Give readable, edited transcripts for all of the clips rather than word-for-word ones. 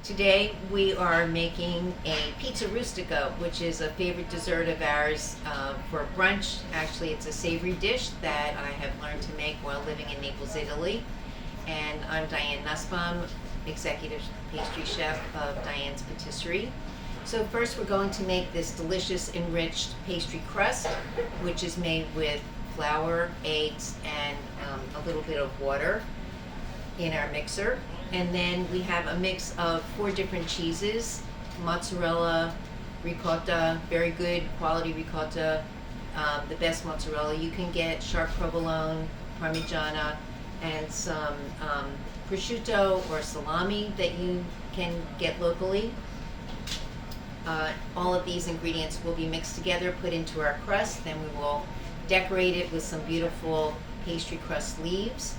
Today we are making a pizza rustica, which is a favorite dessert of ours for brunch. Actually, it's a savory dish that I have learned to make while living in Naples, Italy. And I'm Diane, executive pastry chef of Diane's Patisserie. So first we're going to make this delicious enriched pastry crust, which is made with flour, eggs, and a little bit of water in our mixer. And then we have a mix of 4 different cheeses: mozzarella, ricotta, very good quality ricotta, the best mozzarella you can get, sharp provolone, parmigiana, and some prosciutto or salami that you can get locally. All of these ingredients will be mixed together, put into our crust, then we will decorate it with some beautiful pastry crust leaves.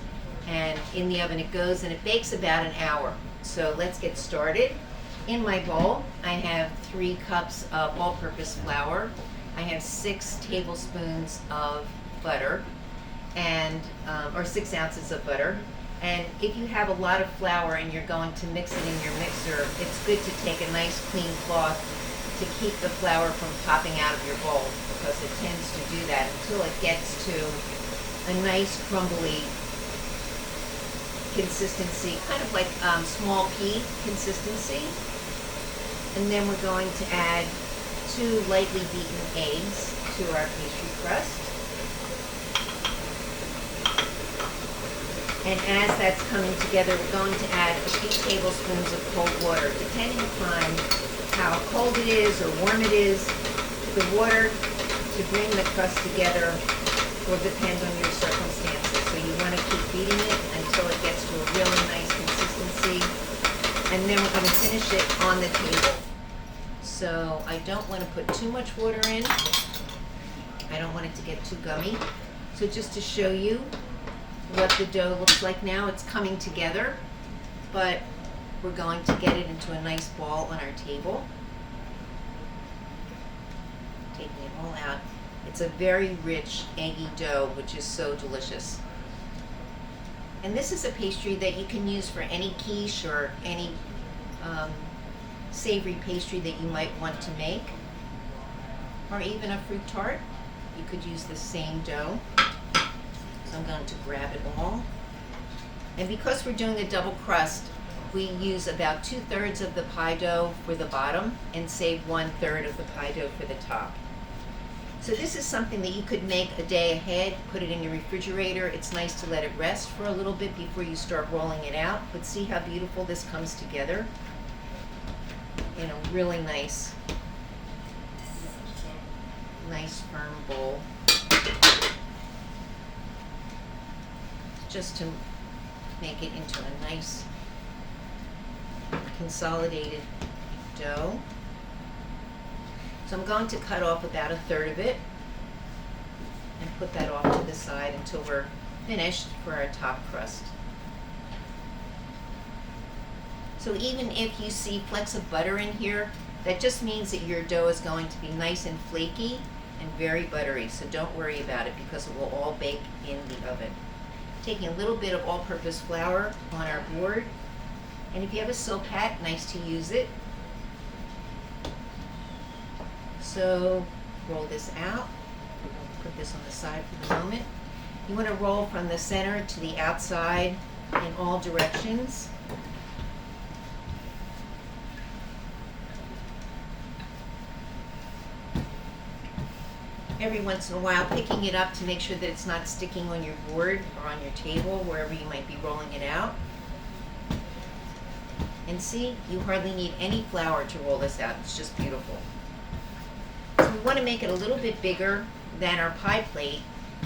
And in the oven it goes, and it bakes about an hour. So let's get started. In my bowl, I have 3 cups of all-purpose flour. I have 6 tablespoons of butter, and or 6 ounces of butter. And if you have a lot of flour and you're going to mix it in your mixer, it's good to take a nice clean cloth to keep the flour from popping out of your bowl, because it tends to do that until it gets to a nice crumbly consistency, kind of like small pea consistency. And then we're going to add 2 lightly beaten eggs to our pastry crust. And as that's coming together, we're going to add a few tablespoons of cold water. Depending upon how cold it is or warm it is, the water to bring the crust together will depend on your circumstances. So you want to keep beating it until it gets to a really nice consistency. And then we're going to finish it on the table. So I don't want to put too much water in. I don't want it to get too gummy. So just to show you what the dough looks like now, it's coming together, but we're going to get it into a nice ball on our table. Taking it all out. It's a very rich, eggy dough, which is so delicious. And this is a pastry that you can use for any quiche or any savory pastry that you might want to make, or even a fruit tart. You could use the same dough. So I'm going to grab it all. And because we're doing a double crust, we use about 2/3 of the pie dough for the bottom and save 1/3 of the pie dough for the top. So this is something that you could make a day ahead, put it in your refrigerator. It's nice to let it rest for a little bit before you start rolling it out. But see how beautiful this comes together in a really nice firm bowl. Just to make it into a nice consolidated dough. So I'm going to cut off about 1/3 of it and put that off to the side until we're finished for our top crust. So even if you see flecks of butter in here, that just means that your dough is going to be nice and flaky and very buttery. So don't worry about it, because it will all bake in the oven. Taking a little bit of all-purpose flour on our board, and if you have a silk hat, nice to use it. So roll this out. Put this on the side for the moment. You want to roll from the center to the outside in all directions. Every once in a while, picking it up to make sure that it's not sticking on your board or on your table, wherever you might be rolling it out. And see, you hardly need any flour to roll this out. It's just beautiful. So we want to make it a little bit bigger than our pie plate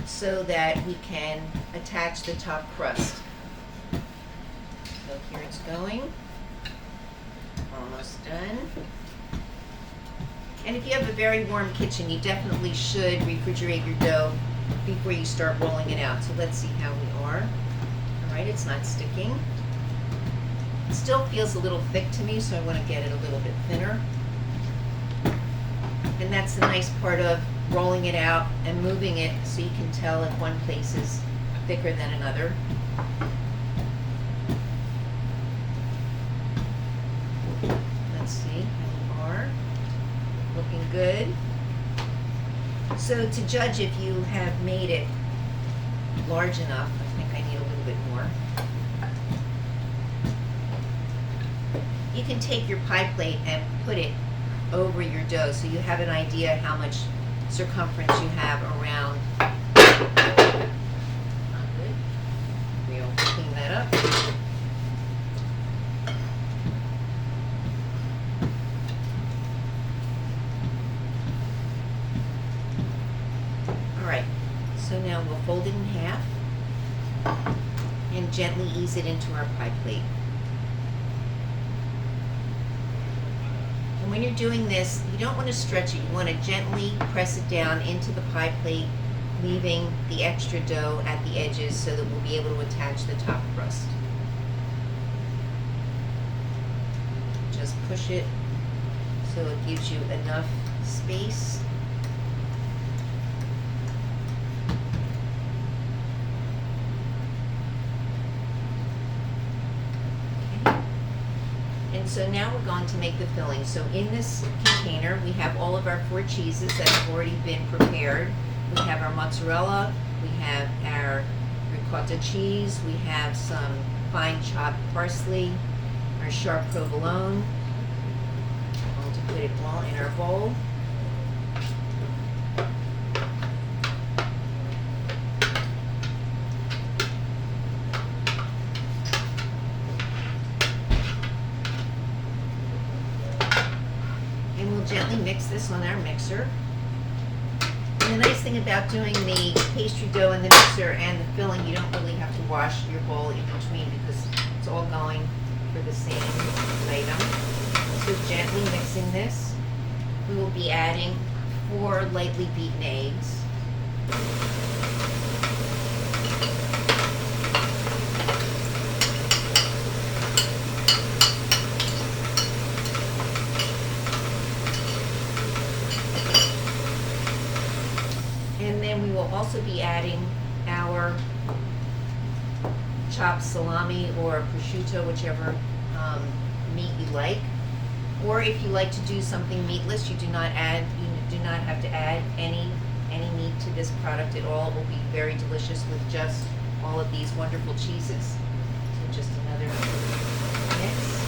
so that we can attach the top crust. So here it's going. Almost done. And if you have a very warm kitchen, you definitely should refrigerate your dough before you start rolling it out. So let's see how we are. All right, it's not sticking. It still feels a little thick to me, so I want to get it a little bit thinner. And that's the nice part of rolling it out and moving it, so you can tell if one place is thicker than another. see how we are. Looking good. So to judge if you have made it large enough, I think I need a little bit more. You can take your pie plate and put it over your dough so you have an idea how much circumference you have around. Not good. We'll clean that up. Alright, so now we'll fold it in half and gently ease it into our pie plate. And when you're doing this, you don't want to stretch it. You want to gently press it down into the pie plate, leaving the extra dough at the edges so that we'll be able to attach the top crust. Just push it so it gives you enough space. And so now we're going to make the filling. So in this container, we have all of our 4 cheeses that have already been prepared. We have our mozzarella, we have our ricotta cheese, we have some fine chopped parsley, our sharp provolone. I'm going to put it all in our bowl. Gently mix this on our mixer. And the nice thing about doing the pastry dough in the mixer and the filling, you don't really have to wash your bowl in between because it's all going for the same item. So gently mixing this, we will be adding 4 lightly beaten eggs. And then we will also be adding our chopped salami or prosciutto, whichever meat you like. Or if you like to do something meatless, you do not have to add any meat to this product at all. It will be very delicious with just all of these wonderful cheeses. So just another mix.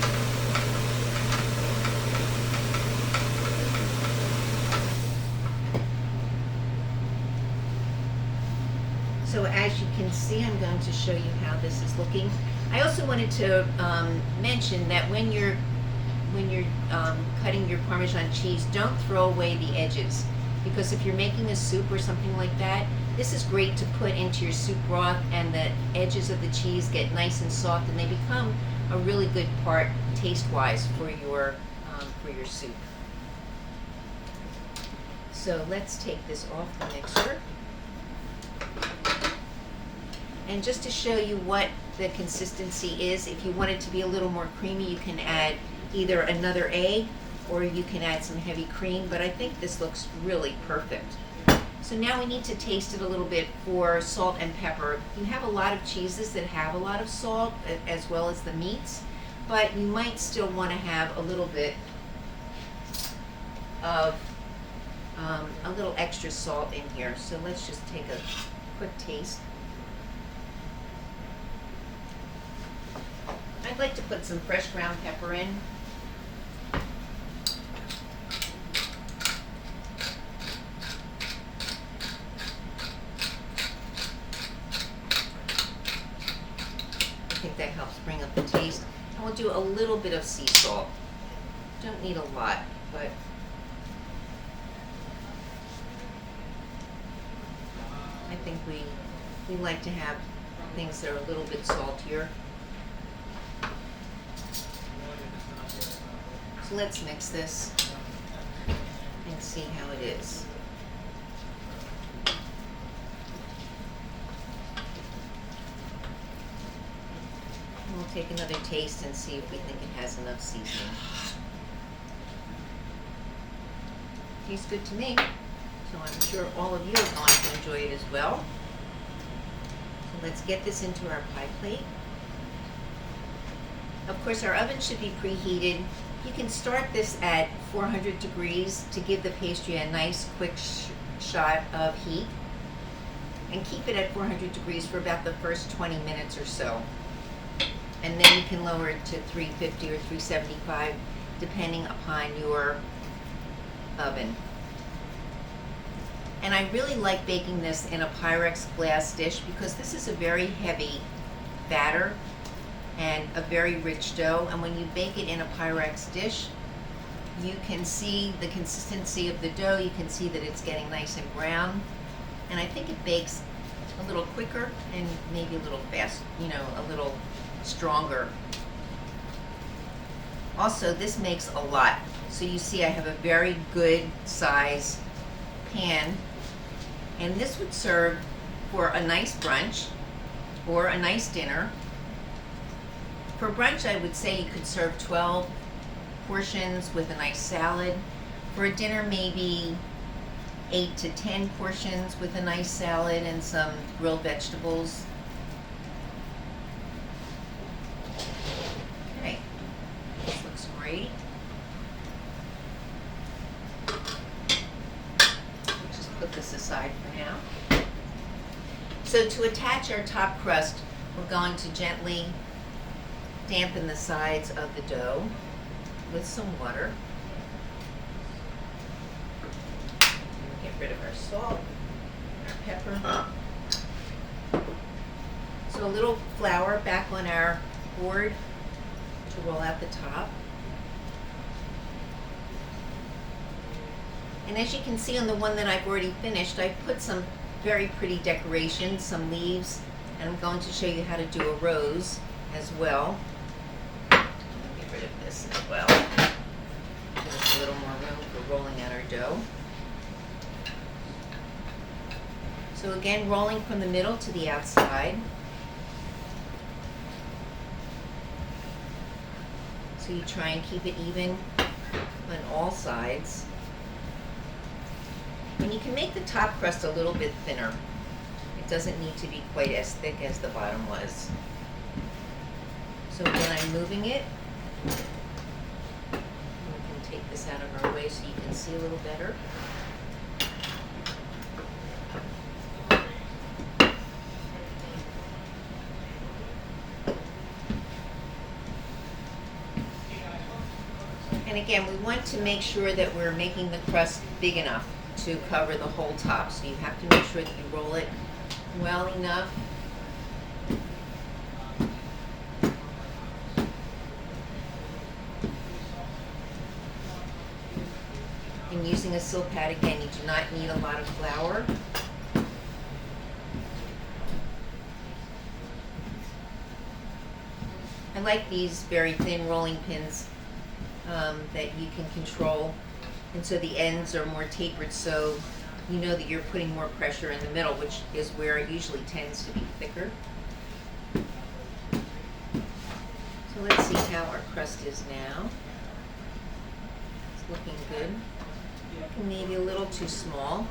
So as you can see, I'm going to show you how this is looking. I also wanted to mention that when you're cutting your Parmesan cheese, don't throw away the edges, because if you're making a soup or something like that, this is great to put into your soup broth, and the edges of the cheese get nice and soft, and they become a really good part taste-wise for your soup. So let's take this off the mixer. And just to show you what the consistency is, if you want it to be a little more creamy, you can add either another egg or you can add some heavy cream, but I think this looks really perfect. So now we need to taste it a little bit for salt and pepper. You have a lot of cheeses that have a lot of salt as well as the meats, but you might still want to have a little bit of a little extra salt in here. So let's just take a quick taste. I'd like to put some fresh ground pepper in. I think that helps bring up the taste. And we'll do a little bit of sea salt. Don't need a lot, but I think we like to have things that are a little bit saltier. So let's mix this and see how it is. And we'll take another taste and see if we think it has enough seasoning. Tastes good to me, so I'm sure all of you are going to enjoy it as well. So let's get this into our pie plate. Of course, our oven should be preheated You can start this at 400 degrees to give the pastry a nice quick shot of heat, and keep it at 400 degrees for about the first 20 minutes or so. And then you can lower it to 350 or 375 depending upon your oven. And I really like baking this in a Pyrex glass dish because this is a very heavy batter and a very rich dough, and when you bake it in a Pyrex dish, you can see the consistency of the dough. You can see that it's getting nice and brown, and I think it bakes a little quicker and maybe a little fast, a little stronger. Also, this makes a lot, so you see I have a very good size pan, and this would serve for a nice brunch or a nice dinner. For brunch, I would say you could serve 12 portions with a nice salad. For a dinner, maybe 8 to 10 portions with a nice salad and some grilled vegetables. Okay, this looks great. Let's just put this aside for now. So to attach our top crust, we're going to gently dampen the sides of the dough with some water. Get rid of our salt, our pepper. So a little flour back on our board to roll out the top. And as you can see on the one that I've already finished, I put some very pretty decorations, some leaves, and I'm going to show you how to do a rose as well. Get rid of this as well. Give us a little more room for rolling out our dough. So again, rolling from the middle to the outside. So you try and keep it even on all sides. And you can make the top crust a little bit thinner. It doesn't need to be quite as thick as the bottom was. So again, I'm moving it. We can take this out of our way so you can see a little better. And again, we want to make sure that we're making the crust big enough to cover the whole top. So you have to make sure that you roll it well enough. And using a silk pad, again, you do not need a lot of flour. I like these very thin rolling pins that you can control, and so the ends are more tapered, so you know that you're putting more pressure in the middle, which is where it usually tends to be thicker. So let's see how our crust is now. It's looking good. Maybe a little too small.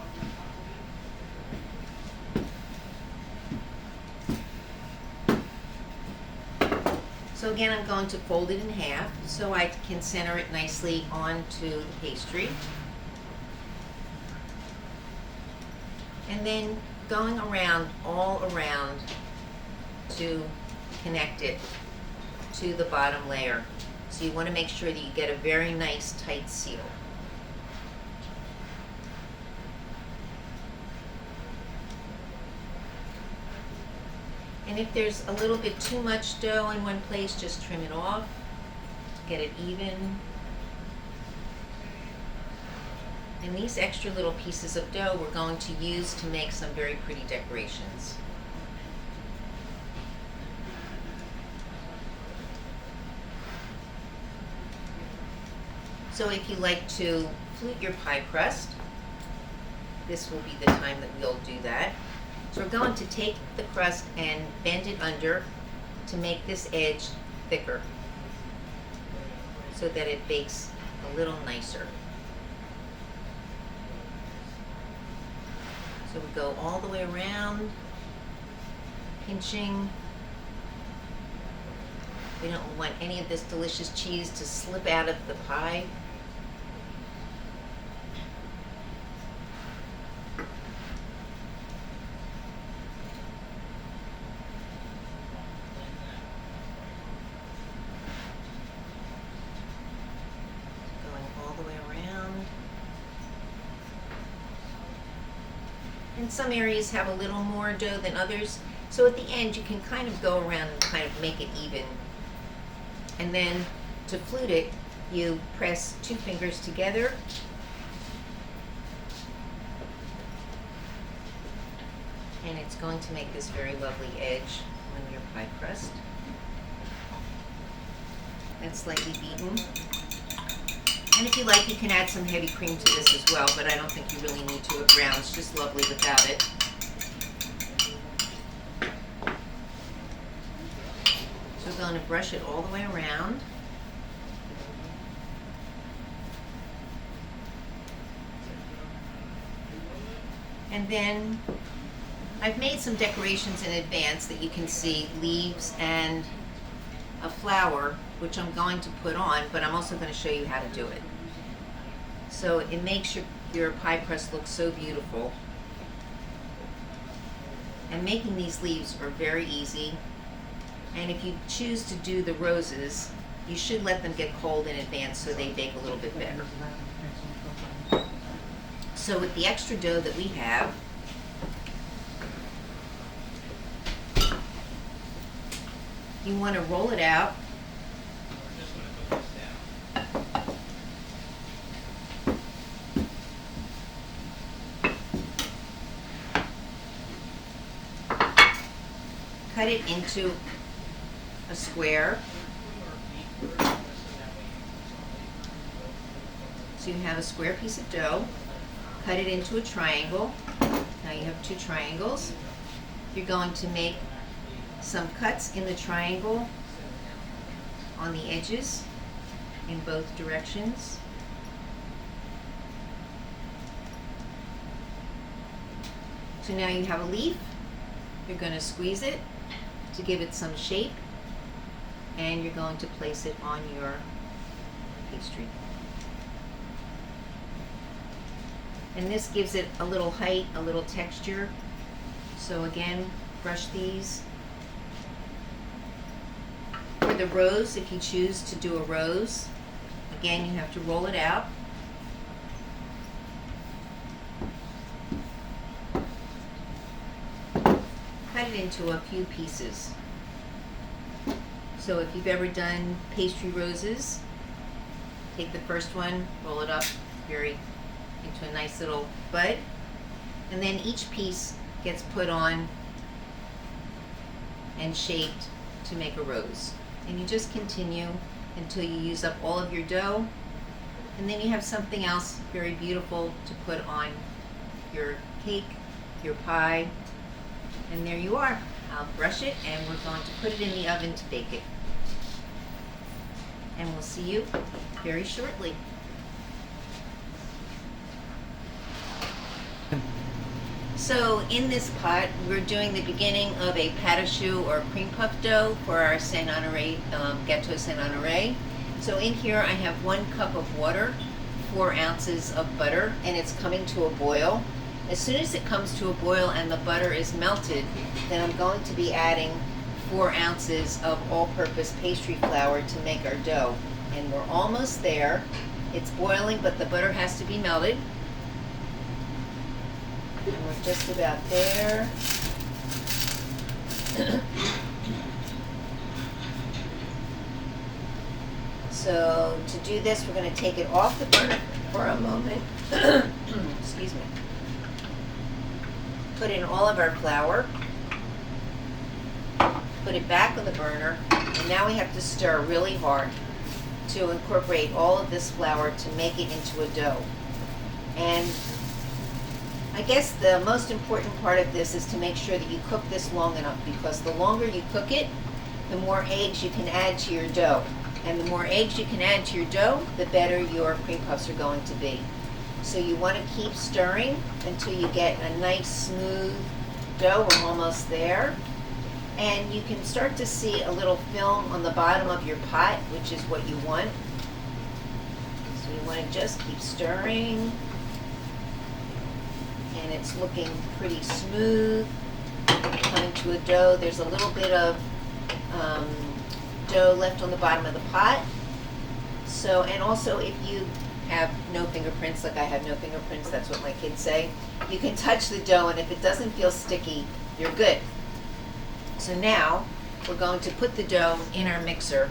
So again, I'm going to fold it in half so I can center it nicely onto the pastry. And then going around, all around, to connect it to the bottom layer. So you want to make sure that you get a very nice tight seal. And if there's a little bit too much dough in one place, just trim it off, get it even. And these extra little pieces of dough we're going to use to make some very pretty decorations. So if you like to flute your pie crust, this will be the time that we'll do that. So we're going to take the crust and bend it under to make this edge thicker so that it bakes a little nicer. So we go all the way around, pinching, We don't want any of this delicious cheese to slip out of the pie. And some areas have a little more dough than others. So at the end, you can kind of go around and kind of make it even. And then to flute it, you press 2 fingers together. And it's going to make this very lovely edge on your pie crust. That's slightly beaten. And if you like, you can add some heavy cream to this as well, but I don't think you really need to. It browns just lovely without it. So we're going to brush it all the way around. And then I've made some decorations in advance that you can see, leaves and a flower, which I'm going to put on, but I'm also going to show you how to do it. So it makes your pie crust look so beautiful. And making these leaves are very easy. And if you choose to do the roses, you should let them get cold in advance so they bake a little bit better. So with the extra dough that we have, you want to roll it out. Cut it into a square. So you have a square piece of dough. Cut it into a triangle. Now you have 2 triangles. You're going to make some cuts in the triangle on the edges in both directions. So now you have a leaf. You're going to squeeze it to give it some shape, and you're going to place it on your pastry. And this gives it a little height, a little texture. So again, brush these. For the rose, if you choose to do a rose, again, you have to roll it out. Cut it into a few pieces. So if you've ever done pastry roses, take the first one, roll it up into a nice little bud, and then each piece gets put on and shaped to make a rose. And you just continue until you use up all of your dough, and then you have something else very beautiful to put on your cake, your pie, and there you are. I'll brush it, and we're going to put it in the oven to bake it. And we'll see you very shortly. So in this pot, we're doing the beginning of a patisserie or cream puff dough for our Saint Honoré, Gâteau Saint Honoré. So in here I have 1 cup of water, 4 ounces of butter, and it's coming to a boil. As soon as it comes to a boil and the butter is melted, then I'm going to be adding 4 ounces of all-purpose pastry flour to make our dough. And we're almost there. It's boiling, but the butter has to be melted. And we're just about there. So to do this, we're going to take it off the burner for a moment. Excuse me. Put in all of our flour. Put it back on the burner. And now we have to stir really hard to incorporate all of this flour to make it into a dough. And I guess the most important part of this is to make sure that you cook this long enough, because the longer you cook it, the more eggs you can add to your dough. And the more eggs you can add to your dough, the better your cream puffs are going to be. So you want to keep stirring until you get a nice smooth dough. We're almost there. And you can start to see a little film on the bottom of your pot, which is what you want. So you want to just keep stirring. And it's looking pretty smooth. Coming to a dough. There's a little bit of dough left on the bottom of the pot. So, and also if you have no fingerprints, like I have no fingerprints, that's what my kids say, you can touch the dough, and if it doesn't feel sticky, you're good. So now we're going to put the dough in our mixer.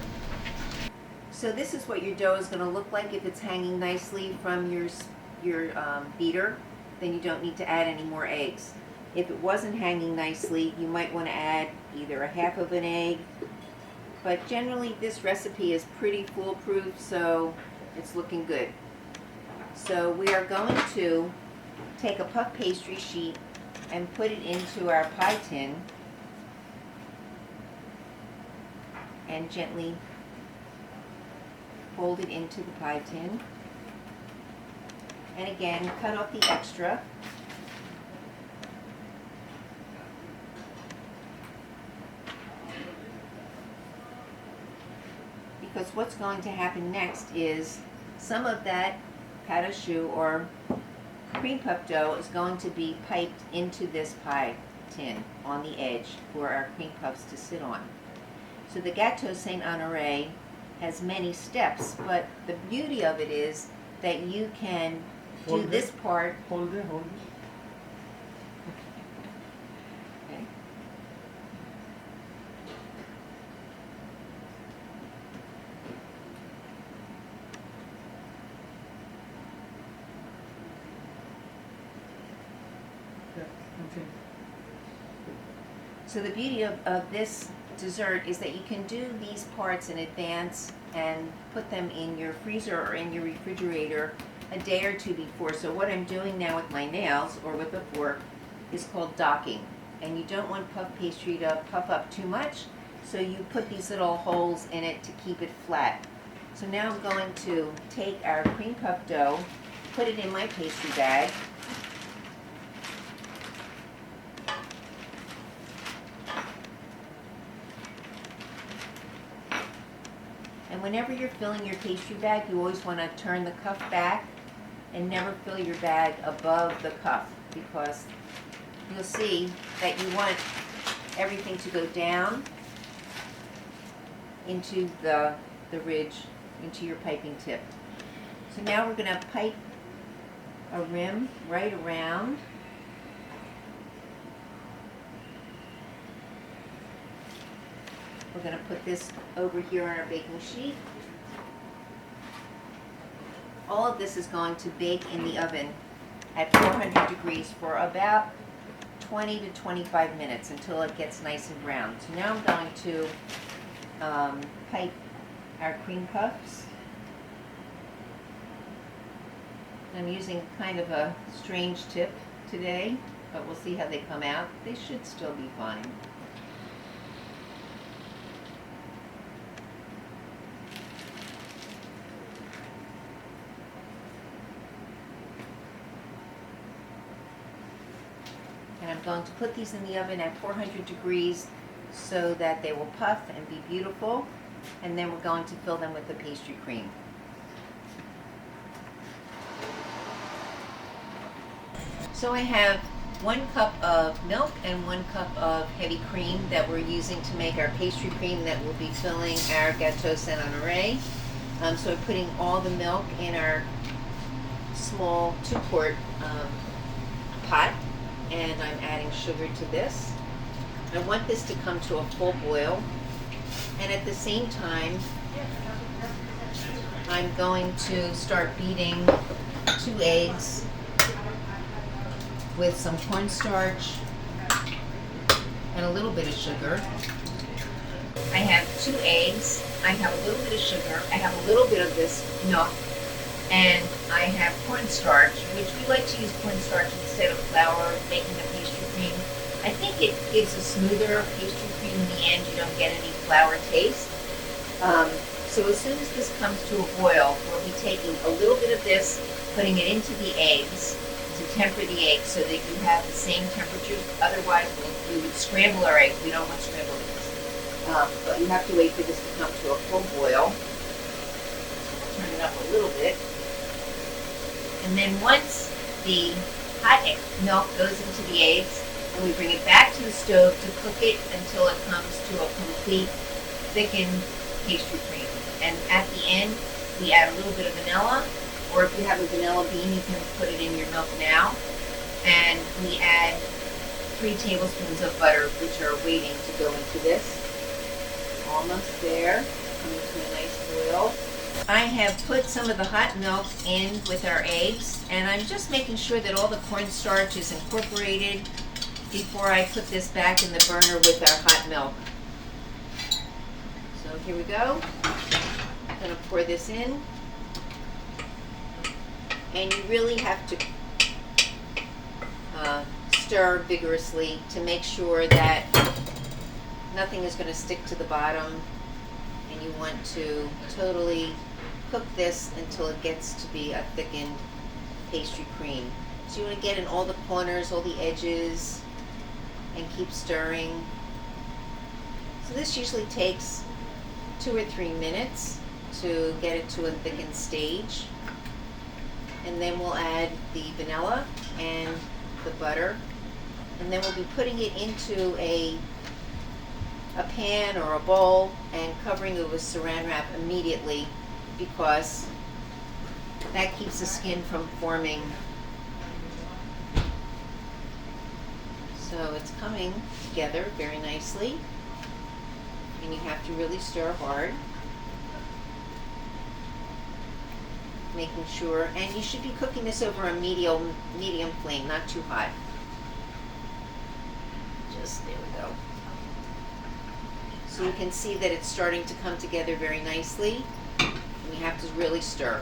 So this is what your dough is going to look like if it's hanging nicely from your beater. Then you don't need to add any more eggs. If it wasn't hanging nicely, you might want to add either a half of an egg, but generally this recipe is pretty foolproof, so it's looking good. So we are going to take a puff pastry sheet and put it into our pie tin and gently fold it into the pie tin. And again, cut off the extra. Because what's going to happen next is some of that patisserie or cream puff dough is going to be piped into this pie tin on the edge for our cream puffs to sit on. So the Gâteau Saint-Honoré has many steps, but the beauty of it is that you can do this part. Hold it. Okay. So the beauty of this dessert is that you can do these parts in advance and put them in your freezer or in your refrigerator a day or two before. So what I'm doing now with my nails or with a fork is called docking. And you don't want puff pastry to puff up too much, so you put these little holes in it to keep it flat. So now I'm going to take our cream puff dough, put it in my pastry bag, and whenever you're filling your pastry bag, you always want to turn the cuff back and never fill your bag above the cuff, because you'll see that you want everything to go down into the ridge, into your piping tip. So now we're going to pipe a rim right around. We're going to put this over here on our baking sheet. All of this is going to bake in the oven at 400 degrees for about 20 to 25 minutes until it gets nice and brown. So now I'm going to pipe our cream puffs. I'm using kind of a strange tip today, but we'll see how they come out. They should still be fine. And I'm going to put these in the oven at 400 degrees so that they will puff and be beautiful. And then we're going to fill them with the pastry cream. So I have 1 cup of milk and 1 cup of heavy cream that we're using to make our pastry cream that will be filling our Gâteau Saint-Honoré. So I'm putting all the milk in our small 2-quart pot, and I'm adding sugar to this. I want this to come to a full boil, and at the same time I'm going to start beating 2 eggs with some cornstarch and a little bit of sugar. I have 2 eggs, I have a little bit of sugar, I have a little bit of this milk, and I have cornstarch, which we like to use cornstarch instead of flour making the pastry cream. I think it gives a smoother pastry cream in the end. You don't get any flour taste. So as soon as this comes to a boil, we'll be taking a little bit of this, putting it into the eggs to to temper the eggs so that you have the same temperature. Otherwise, we would scramble our eggs. We don't want scrambled eggs. But you have to wait for this to come to a full boil. Turn it up a little bit. And then once the hot milk goes into the eggs, and we bring it back to the stove to cook it until it comes to a complete thickened pastry cream. And at the end, we add a little bit of vanilla, or if you have a vanilla bean, you can put it in your milk now. And we add 3 tablespoons of butter, which are waiting to go into this. Almost there, coming to a nice boil. I have put some of the hot milk in with our eggs, and I'm just making sure that all the cornstarch is incorporated before I put this back in the burner with our hot milk. So here we go. I'm going to pour this in. And you really have to stir vigorously to make sure that nothing is going to stick to the bottom. And you want to totally cook this until it gets to be a thickened pastry cream. So you want to get in all the corners, all the edges, and keep stirring. So this usually takes 2 or 3 minutes to get it to a thickened stage. And then we'll add the vanilla and the butter. And then we'll be putting it into a pan or a bowl and covering it with saran wrap immediately, because that keeps the skin from forming. So it's coming together very nicely, and you have to really stir hard, making sure, and you should be cooking this over a medium flame, not too hot. Just there we go. So you can see that it's starting to come together very nicely, and you have to really stir.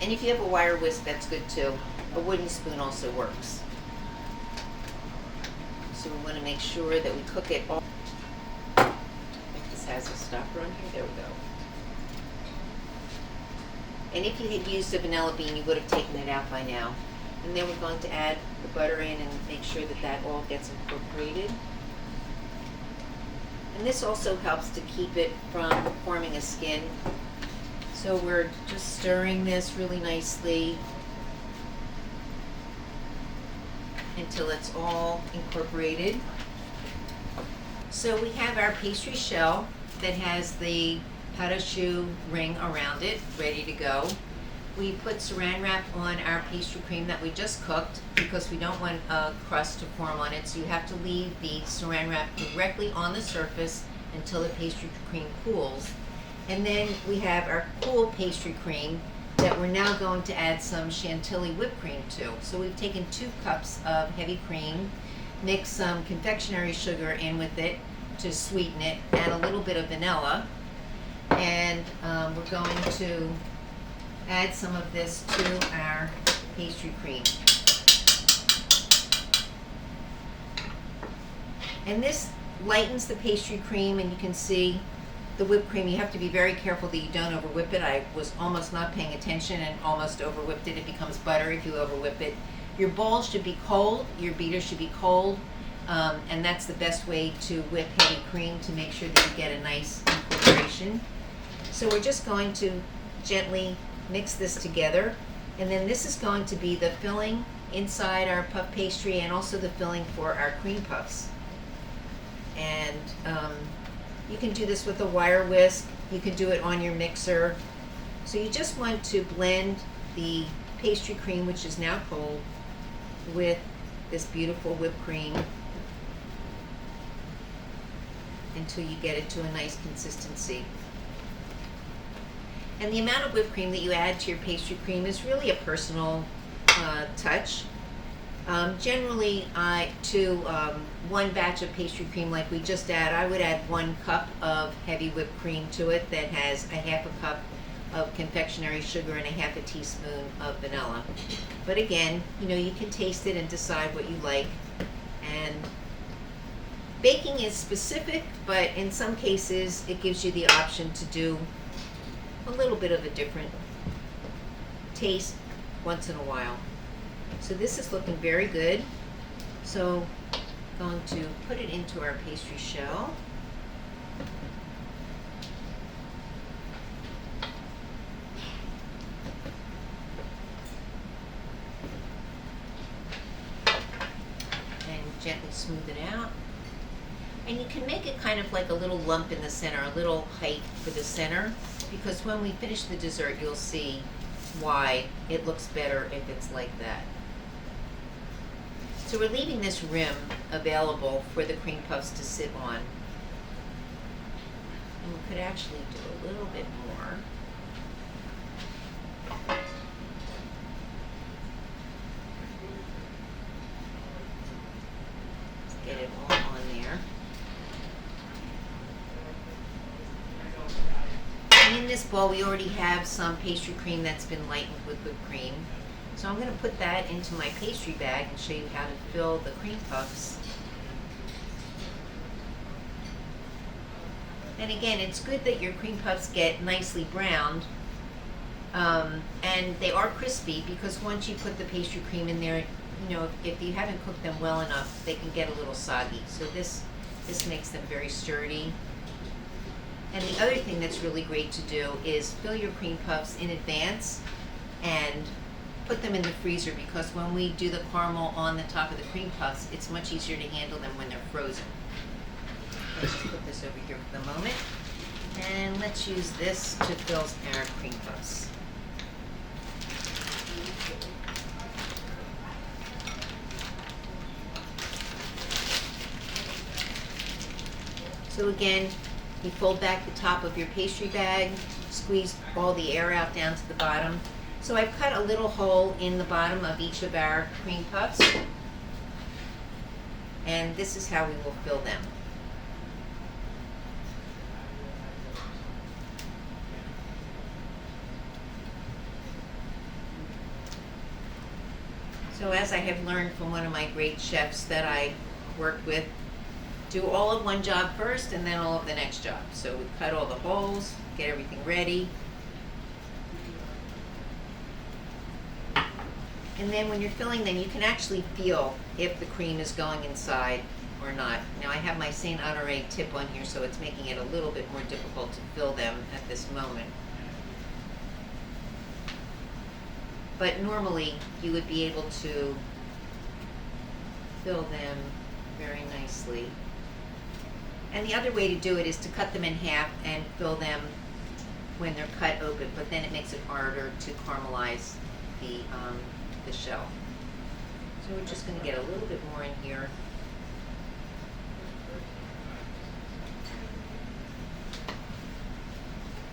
And if you have a wire whisk, that's good too. A wooden spoon also works. So we want to make sure that we cook it all. I think this has a stopper on here. There we go. And if you had used a vanilla bean, you would have taken it out by now. And then we're going to add the butter in and make sure that that all gets incorporated. And this also helps to keep it from forming a skin. So we're just stirring this really nicely until it's all incorporated. So we have our pastry shell that has the patisserie ring around it, ready to go. We put saran wrap on our pastry cream that we just cooked because we don't want a crust to form on it, so you have to leave the saran wrap directly on the surface until the pastry cream cools. And then we have our cool pastry cream that we're now going to add some Chantilly whipped cream to. So we've taken 2 cups of heavy cream, mixed some confectionery sugar in with it to sweeten it, and a little bit of vanilla. And we're going to add some of this to our pastry cream. And this lightens the pastry cream, and you can see the whipped cream. You have to be very careful that you don't over whip it. I was almost not paying attention and almost over whipped it. It becomes butter if you over whip it. Your bowl should be cold, your beater should be cold, and that's the best way to whip heavy cream, to make sure that you get a nice incorporation. So we're just going to gently mix this together, and then this is going to be the filling inside our puff pastry and also the filling for our cream puffs. And you can do this with a wire whisk, you can do it on your mixer. So you just want to blend the pastry cream, which is now cold, with this beautiful whipped cream until you get it to a nice consistency. And the amount of whipped cream that you add to your pastry cream is really a personal touch. Generally, to one batch of pastry cream like we just add, I would add 1 cup of heavy whipped cream to it that has a half a cup of confectionery sugar and a half a teaspoon of vanilla. But again, you can taste it and decide what you like. And baking is specific, but in some cases it gives you the option to do a little bit of a different taste once in a while. So this is looking very good. So I'm going to put it into our pastry shell. And gently smooth it out. And you can make it kind of like a little lump in the center, a little height for the center, because when we finish the dessert, you'll see why it looks better if it's like that. So we're leaving this rim available for the cream puffs to sit on. And we could actually do a little bit more. Let's get it all on there. And in this bowl, we already have some pastry cream that's been lightened with whipped cream. So I'm going to put that into my pastry bag and show you how to fill the cream puffs. And again, it's good that your cream puffs get nicely browned. And they are crispy because once you put the pastry cream in there, you know, if you haven't cooked them well enough, they can get a little soggy. So this makes them very sturdy. And the other thing that's really great to do is fill your cream puffs in advance and put them in the freezer, because when we do the caramel on the top of the cream puffs, it's much easier to handle them when they're frozen. Let's just put this over here for the moment. And let's use this to fill our cream puffs. So again, you fold back the top of your pastry bag, squeeze all the air out down to the bottom. So I've cut a little hole in the bottom of each of our cream puffs, and this is how we will fill them. So as I have learned from one of my great chefs that I worked with, do all of one job first and then all of the next job. So we cut all the holes, get everything ready. And then when you're filling them, you can actually feel if the cream is going inside or not. Now I have my Saint Honore tip on here, so it's making it a little bit more difficult to fill them at this moment. But normally you would be able to fill them very nicely. And the other way to do it is to cut them in half and fill them when they're cut open, but then it makes it harder to caramelize the shell. So we're just going to get a little bit more in here.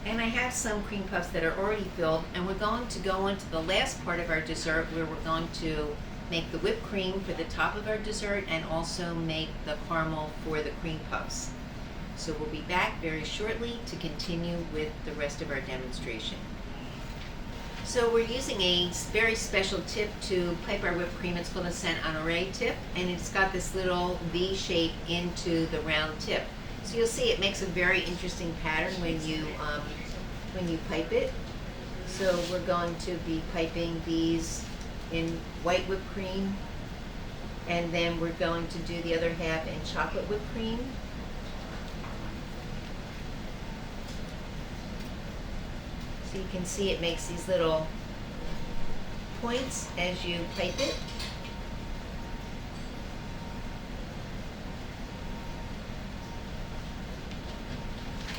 And I have some cream puffs that are already filled, and we're going to go on to the last part of our dessert where we're going to make the whipped cream for the top of our dessert and also make the caramel for the cream puffs. So we'll be back very shortly to continue with the rest of our demonstration. So we're using a very special tip to pipe our whipped cream. It's called a Saint Honore tip, and it's got this little V shape into the round tip. So you'll see it makes a very interesting pattern when you pipe it. So we're going to be piping these in white whipped cream, and then we're going to do the other half in chocolate whipped cream. So you can see it makes these little points as you pipe it.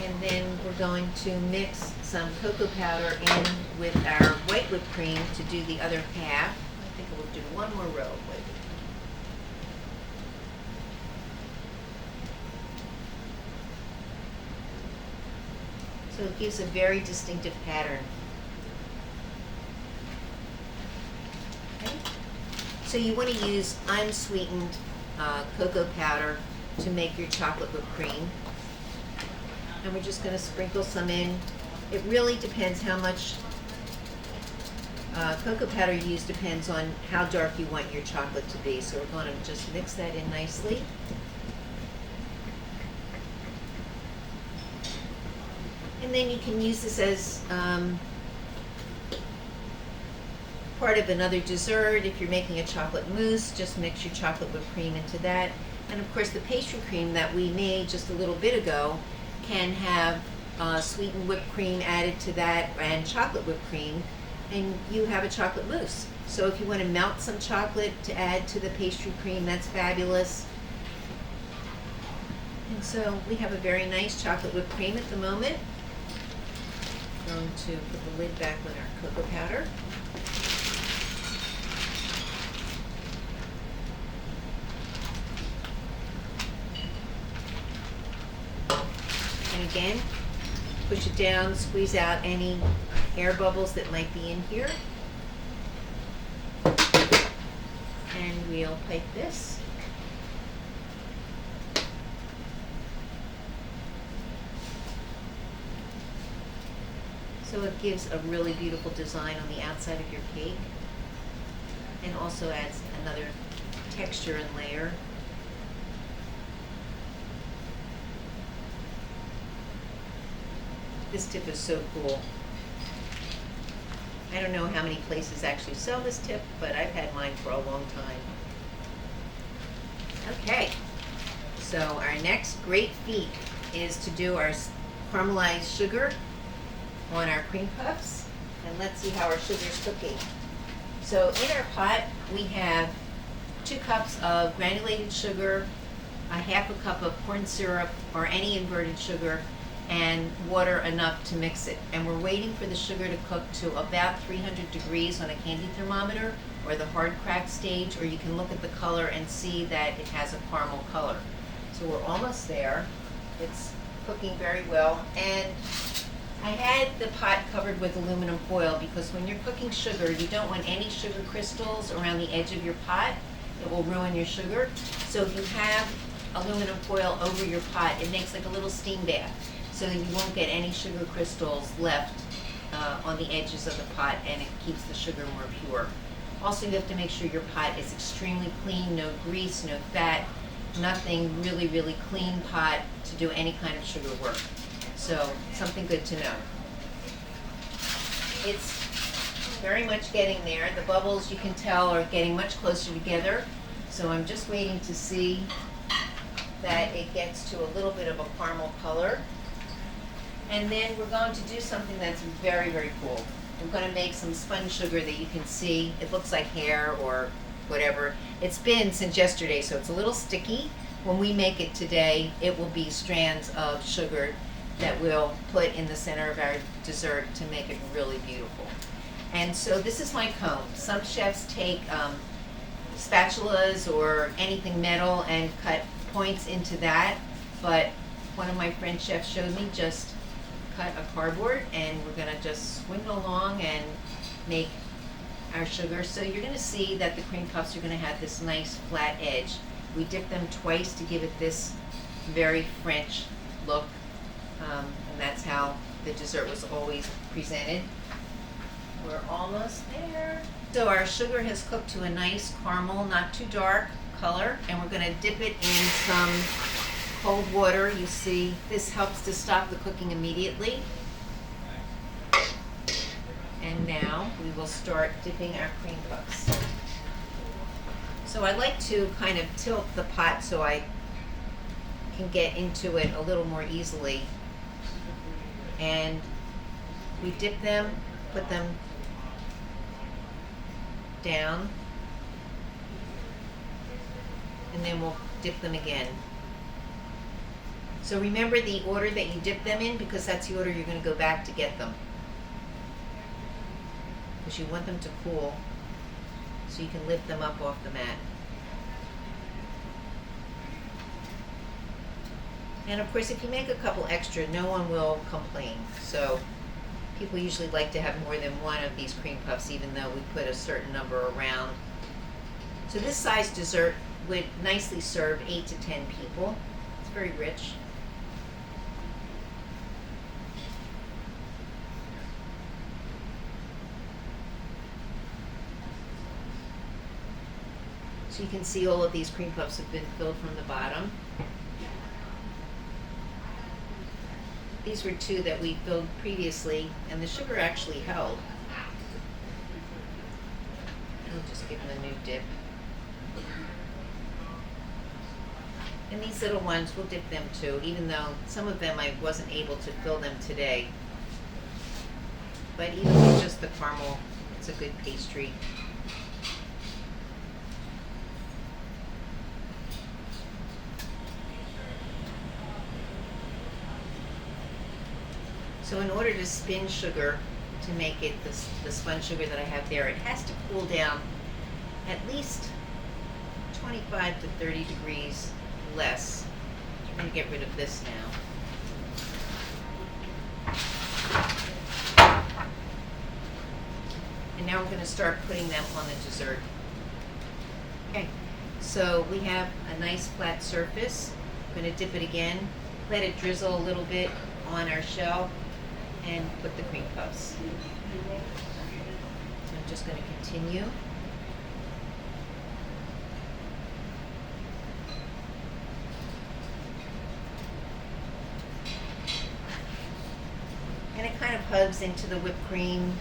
And then we're going to mix some cocoa powder in with our white whipped cream to do the other half. I think we'll do one more row of white whipped cream. So it gives a very distinctive pattern. Okay. So you want to use unsweetened cocoa powder to make your chocolate whipped cream. And we're just going to sprinkle some in. It really depends how much cocoa powder you use, depends on how dark you want your chocolate to be. So we're going to just mix that in nicely. And then you can use this as part of another dessert. If you're making a chocolate mousse, just mix your chocolate whipped cream into that. And of course the pastry cream that we made just a little bit ago can have sweetened whipped cream added to that and chocolate whipped cream, and you have a chocolate mousse. So if you want to melt some chocolate to add to the pastry cream, that's fabulous. And so we have a very nice chocolate whipped cream at the moment. I'm going to put the lid back on our cocoa powder. And again, push it down, squeeze out any air bubbles that might be in here. And we'll pipe this. So it gives a really beautiful design on the outside of your cake, and also adds another texture and layer. This tip is so cool. I don't know how many places actually sell this tip, but I've had mine for a long time. Okay, so our next great feat is to do our caramelized sugar on our cream puffs, and let's see how our sugar's cooking. So in our pot we have 2 cups of granulated sugar, a half a cup of corn syrup or any inverted sugar, and water enough to mix it. And we're waiting for the sugar to cook to about 300 degrees on a candy thermometer, or the hard crack stage, or you can look at the color and see that it has a caramel color. So we're almost there. It's cooking very well. And I had the pot covered with aluminum foil because when you're cooking sugar, you don't want any sugar crystals around the edge of your pot. It will ruin your sugar. So if you have aluminum foil over your pot, it makes like a little steam bath, so that you won't get any sugar crystals left on the edges of the pot, and it keeps the sugar more pure. Also, you have to make sure your pot is extremely clean, no grease, no fat, nothing, really, really clean pot to do any kind of sugar work. So, something good to know. It's very much getting there. The bubbles, you can tell, are getting much closer together. So I'm just waiting to see that it gets to a little bit of a caramel color. And then we're going to do something that's very, very cool. We're going to make some spun sugar that you can see. It looks like hair or whatever. It's been since yesterday, so it's a little sticky. When we make it today, it will be strands of sugar that we'll put in the center of our dessert to make it really beautiful. And so this is my cone. Some chefs take spatulas or anything metal and cut points into that, but one of my French chefs showed me just cut a cardboard, and we're going to just swing it along and make our sugar. So you're going to see that the cream puffs are going to have this nice flat edge. We dip them twice to give it this very French look, and that's how the dessert was always presented. We're almost there. So our sugar has cooked to a nice caramel, not too dark color, and we're going to dip it in some cold water. You see, this helps to stop the cooking immediately. And now we will start dipping our cream puffs. So I like to kind of tilt the pot so I can get into it a little more easily. And we dip them, put them down, and then we'll dip them again. So remember the order that you dip them in, because that's the order you're going to go back to get them. Because you want them to cool so you can lift them up off the mat. And of course, if you make a couple extra, no one will complain. So people usually like to have more than one of these cream puffs, even though we put a certain number around. So this size dessert would nicely serve 8 to 10 people. It's very rich. So you can see all of these cream puffs have been filled from the bottom. These were 2 that we filled previously, and the sugar actually held. We'll just give them a new dip. And these little ones, we'll dip them too, even though some of them I wasn't able to fill them today. But even with just the caramel, it's a good pastry. So in order to spin sugar, to make it the spun sugar that I have there, it has to cool down at least 25 to 30 degrees less. I'm going to get rid of this now. And now we're going to start putting them on the dessert. Okay, so we have a nice flat surface. I'm going to dip it again, let it drizzle a little bit on our shell, and put the cream puffs. So I'm just going to continue. And it kind of hugs into the whipped cream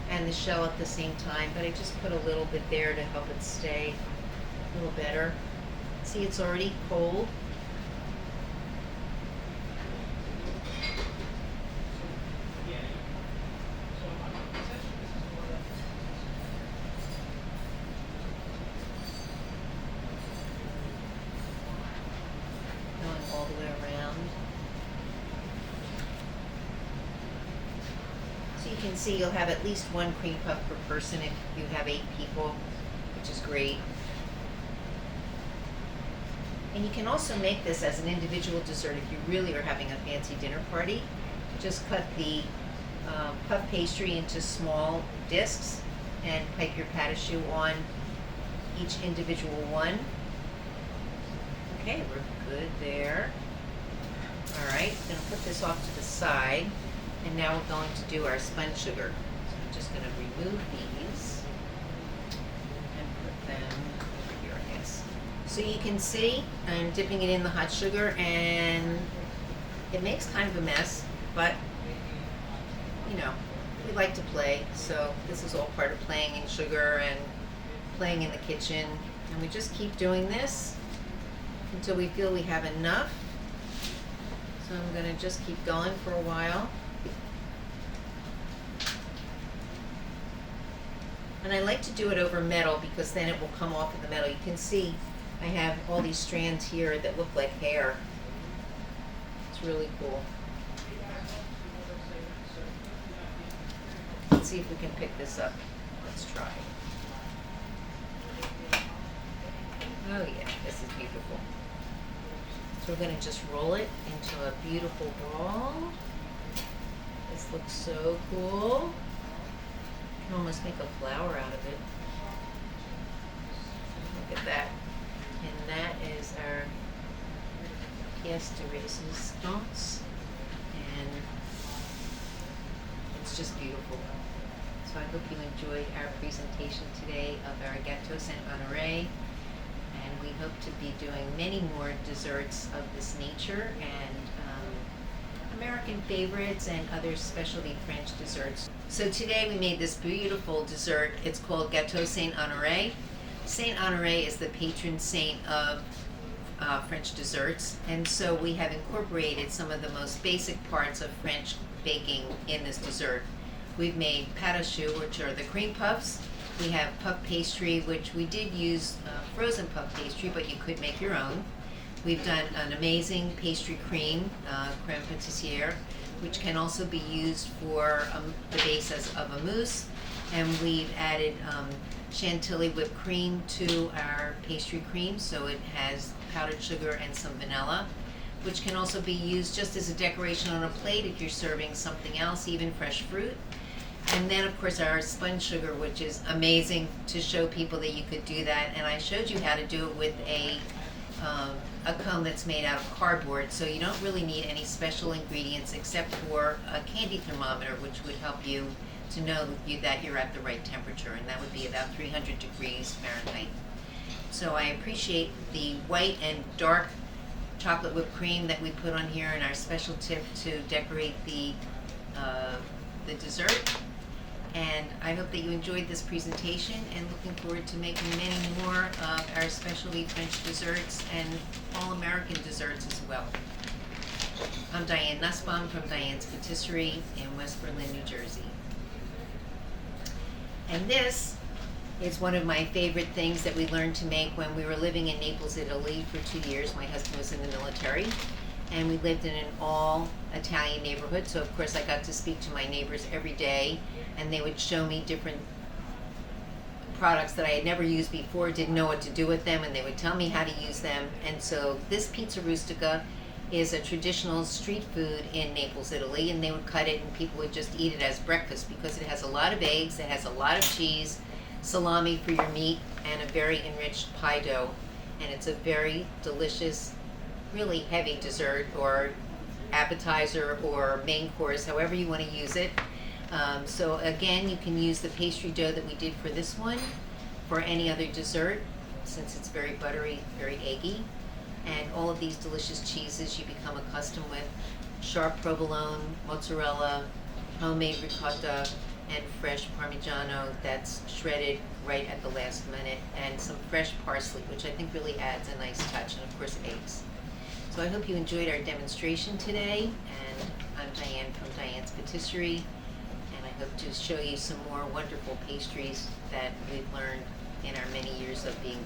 and the shell at the same time, but I just put a little bit there to help it stay a little better. See, it's already cold. All the way around. So you can see you'll have at least one cream puff per person if you have 8 people, which is great. And you can also make this as an individual dessert if you really are having a fancy dinner party. Just cut the puff pastry into small discs and pipe your patisserie on each individual one. Okay, we're good there. All right, I'm going to put this off to the side, and now we're going to do our spun sugar. So I'm just going to remove these and put them over here, I guess. So you can see I'm dipping it in the hot sugar, and it makes kind of a mess, but you know, we like to play, so this is all part of playing in sugar and playing in the kitchen. And we just keep doing this until we feel we have enough. So I'm going to just keep going for a while. And I like to do it over metal because then it will come off of the metal. You can see I have all these strands here that look like hair. It's really cool. Let's see if we can pick this up. Let's try. Oh yeah, this is beautiful. So we're going to just roll it into a beautiful ball. This looks so cool. You can almost make a flower out of it. Look at that. And that is our Pastry Crust. And it's just beautiful. So I hope you enjoyed our presentation today of our Gâteau Saint-Honoré. And we hope to be doing many more desserts of this nature and American favorites and other specialty French desserts. So today we made this beautiful dessert. It's called Gâteau Saint-Honoré. Saint-Honoré is the patron saint of French desserts, and so we have incorporated some of the most basic parts of French baking in this dessert. We've made patisserie, which are the cream puffs. We have puff pastry, which we did use frozen puff pastry, but you could make your own. We've done an amazing pastry cream, creme pâtissière, which can also be used for the base of a mousse. And we've added Chantilly whipped cream to our pastry cream, so it has powdered sugar and some vanilla, which can also be used just as a decoration on a plate if you're serving something else, even fresh fruit. And then, of course, our spun sugar, which is amazing to show people that you could do that. And I showed you how to do it with a cone that's made out of cardboard, so you don't really need any special ingredients except for a candy thermometer, which would help you to know that you're at the right temperature, and that would be about 300 degrees Fahrenheit. So I appreciate the white and dark chocolate whipped cream that we put on here in our special tip to decorate the dessert. And I hope that you enjoyed this presentation, and looking forward to making many more of our specialty French desserts and all American desserts as well. I'm Diane Nussbaum from Diane's Patisserie in West Berlin, New Jersey. And this is one of my favorite things that we learned to make when we were living in Naples, Italy for 2 years. My husband was in the military, and we lived in an all Italian neighborhood. So of course I got to speak to my neighbors every day, and they would show me different products that I had never used before, didn't know what to do with them, and they would tell me how to use them. And so this pizza rustica is a traditional street food in Naples, Italy, and they would cut it and people would just eat it as breakfast because it has a lot of eggs, it has a lot of cheese, salami for your meat, and a very enriched pie dough. And it's a very delicious, really heavy dessert or appetizer or main course, however you want to use it. So again, you can use the pastry dough that we did for this one for any other dessert, since it's very buttery, very eggy. And all of these delicious cheeses you become accustomed with: sharp provolone, mozzarella, homemade ricotta, and fresh Parmigiano that's shredded right at the last minute, and some fresh parsley, which I think really adds a nice touch, and of course eggs. So I hope you enjoyed our demonstration today, and I'm Diane from Diane's Patisserie, and I hope to show you some more wonderful pastries that we've learned in our many years of being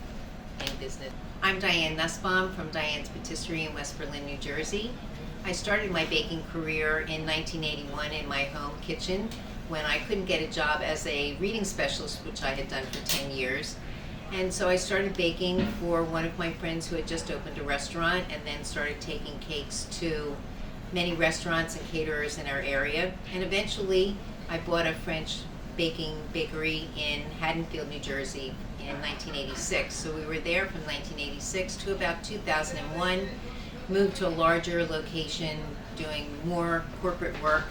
in business. I'm Diane Nussbaum from Diane's Patisserie in West Berlin, New Jersey. I started my baking career in 1981 in my home kitchen when I couldn't get a job as a reading specialist, which I had done for 10 years. And so I started baking for one of my friends who had just opened a restaurant, and then started taking cakes to many restaurants and caterers in our area. And eventually I bought a French bakery in Haddonfield, New Jersey in 1986. So we were there from 1986 to about 2001, moved to a larger location doing more corporate work,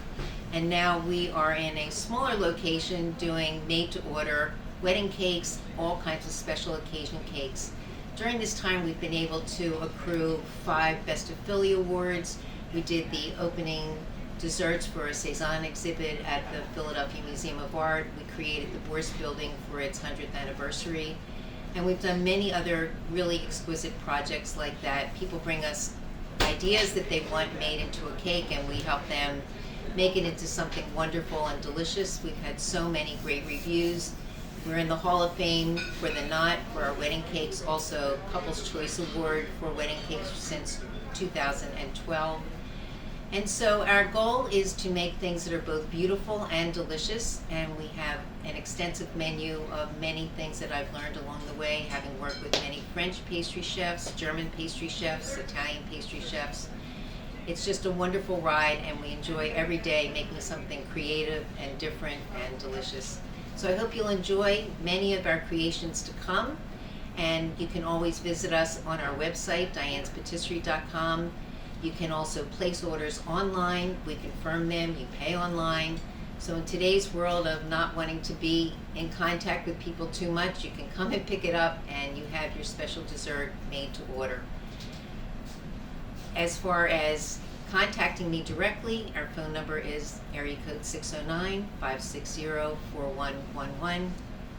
and now we are in a smaller location doing made to order wedding cakes, all kinds of special occasion cakes. During this time we've been able to accrue 5 Best of Philly awards. We did the opening desserts for a Cezanne exhibit at the Philadelphia Museum of Art. We created the Bourse building for its 100th anniversary. And we've done many other really exquisite projects like that. People bring us ideas that they want made into a cake, and we help them make it into something wonderful and delicious. We've had so many great reviews. We're in the Hall of Fame for the Knot for our wedding cakes, also Couples Choice Award for wedding cakes since 2012. And so our goal is to make things that are both beautiful and delicious, and we have an extensive menu of many things that I've learned along the way, having worked with many French pastry chefs, German pastry chefs, Italian pastry chefs. It's just a wonderful ride, and we enjoy every day making something creative and different and delicious. So I hope you'll enjoy many of our creations to come, and you can always visit us on our website, dianespatisserie.com. You can also place orders online. We confirm them, you pay online. So in today's world of not wanting to be in contact with people too much, you can come and pick it up, and you have your special dessert made to order. As far as contacting me directly, our phone number is area code 609-560-4111,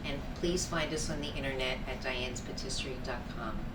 and please find us on the internet at dianespatisserie.com.